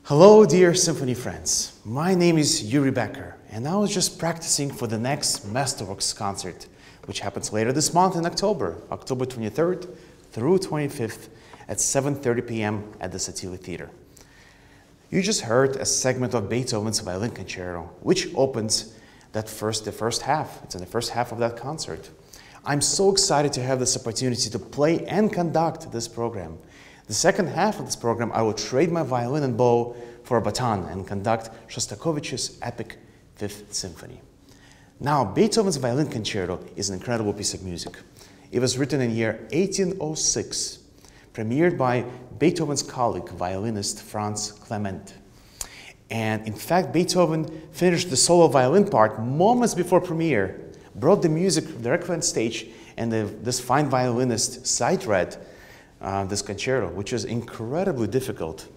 Hello, dear symphony friends. My name is Yuriy Bekker, and I was just practicing for the next Masterworks concert, which happens later this month in October, October 23rd through 25th at 7:30 p.m. at the Sottile Theatre. You just heard a segment of Beethoven's Violin Concerto, which opens the first half. It's in the first half of that concert. I'm so excited to have this opportunity to play and conduct this program. The second half of this program, I will trade my violin and bow for a baton and conduct Shostakovich's epic Fifth Symphony. Now, Beethoven's Violin Concerto is an incredible piece of music. It was written in the year 1806, premiered by Beethoven's colleague, violinist Franz Clement. And in fact, Beethoven finished the solo violin part moments before premiere, brought the music directly on stage, and this fine violinist sight-read this concerto, which is incredibly difficult.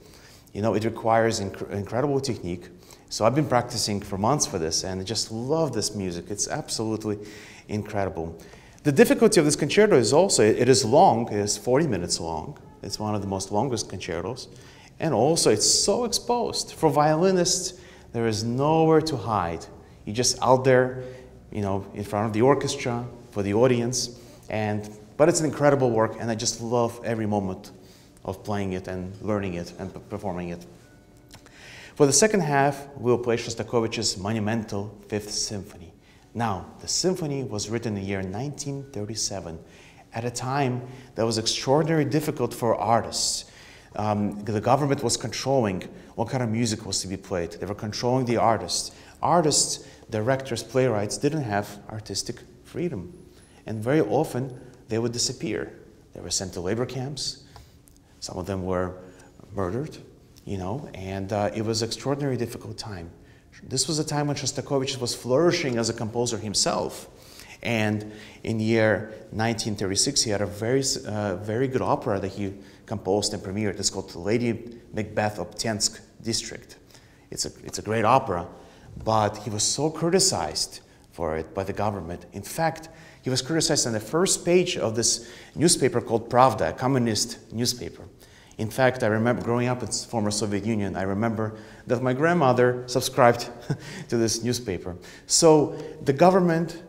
You know, it requires incredible technique. So I've been practicing for months for this, and I just love this music. It's absolutely incredible. The difficulty of this concerto is also, it is long, it is 40 minutes long. It's one of the most longest concertos. And also, it's so exposed. For violinists, there is nowhere to hide. You're just out there, you know, in front of the orchestra, for the audience, but it's an incredible work, and I just love every moment of playing it and learning it and performing it. For the second half, we'll play Shostakovich's monumental Fifth Symphony. Now, the symphony was written in the year 1937, at a time that was extraordinarily difficult for artists. The government was controlling what kind of music was to be played. They were controlling the artists. Artists, directors, playwrights didn't have artistic freedom, and very often they would disappear. They were sent to labor camps. Some of them were murdered, you know, and it was an extraordinarily difficult time. This was a time when Shostakovich was flourishing as a composer himself. And in the year 1936, he had a very good opera that he composed and premiered. It's called Lady Macbeth of Tensk District. It's a great opera, but he was so criticized for it by the government. In fact, he was criticized on the first page of this newspaper called Pravda, a communist newspaper. In fact, I remember growing up in the former Soviet Union, I remember that my grandmother subscribed to this newspaper. So the government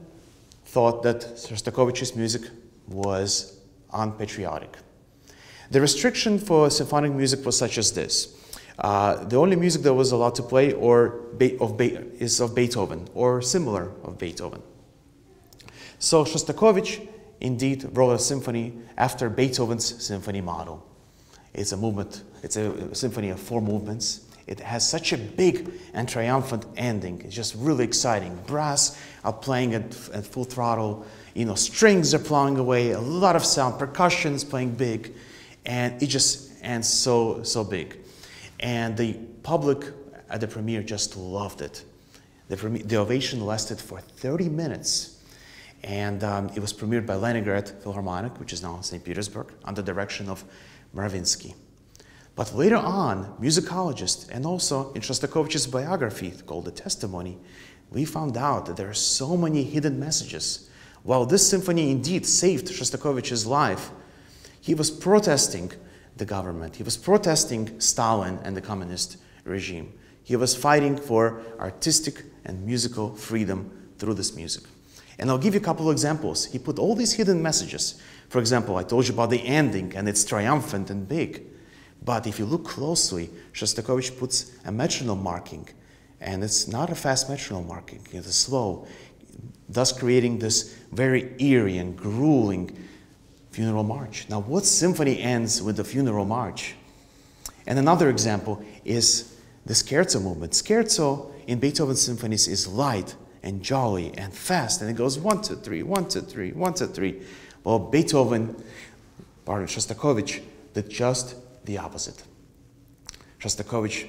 thought that Shostakovich's music was unpatriotic. The restriction for symphonic music was such as this. The only music that was allowed to play is of Beethoven, or similar of Beethoven. So Shostakovich indeed wrote a symphony after Beethoven's symphony model. It's a movement, it's a symphony of 4 movements. It has such a big and triumphant ending. It's just really exciting. Brass are playing at full throttle, you know, strings are plowing away, a lot of sound, percussion is playing big, and it just ends so big. And the public at the premiere just loved it. The ovation lasted for 30 minutes. And it was premiered by Leningrad Philharmonic, which is now St. Petersburg, under the direction of Mravinsky. But later on, musicologists, and also in Shostakovich's biography called The Testimony, we found out that there are so many hidden messages. While this symphony indeed saved Shostakovich's life, he was protesting the government. He was protesting Stalin and the communist regime. He was fighting for artistic and musical freedom through this music. And I'll give you a couple of examples. He put all these hidden messages. For example, I told you about the ending, and it's triumphant and big. But if you look closely, Shostakovich puts a metronome marking, and it's not a fast metronome marking, it's slow, thus creating this very eerie and grueling funeral march. Now, what symphony ends with the funeral march? And another example is the scherzo movement. Scherzo in Beethoven's symphonies is light and jolly and fast, and it goes 1, 2, 3, 1, 2, 3, 1, 2, 3. Well, Beethoven, pardon, Shostakovich, did just the opposite. Shostakovich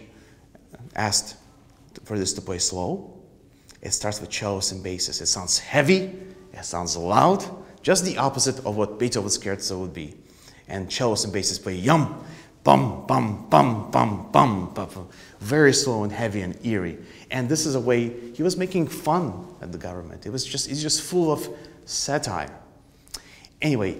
asked for this to play slow. It starts with cellos and basses. It sounds heavy, it sounds loud, just the opposite of what Beethoven's scherzo would be. And cellos and basses play yum, bum, bum, bum, bum, bum, bum, bum. Very slow and heavy and eerie. And this is a way he was making fun at the government. It's just full of satire. Anyway,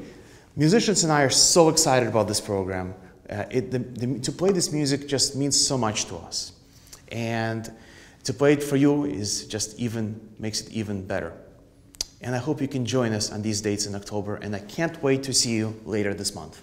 musicians and I are so excited about this program. To play this music just means so much to us. And to play it for you makes it even better. And I hope you can join us on these dates in October, and I can't wait to see you later this month.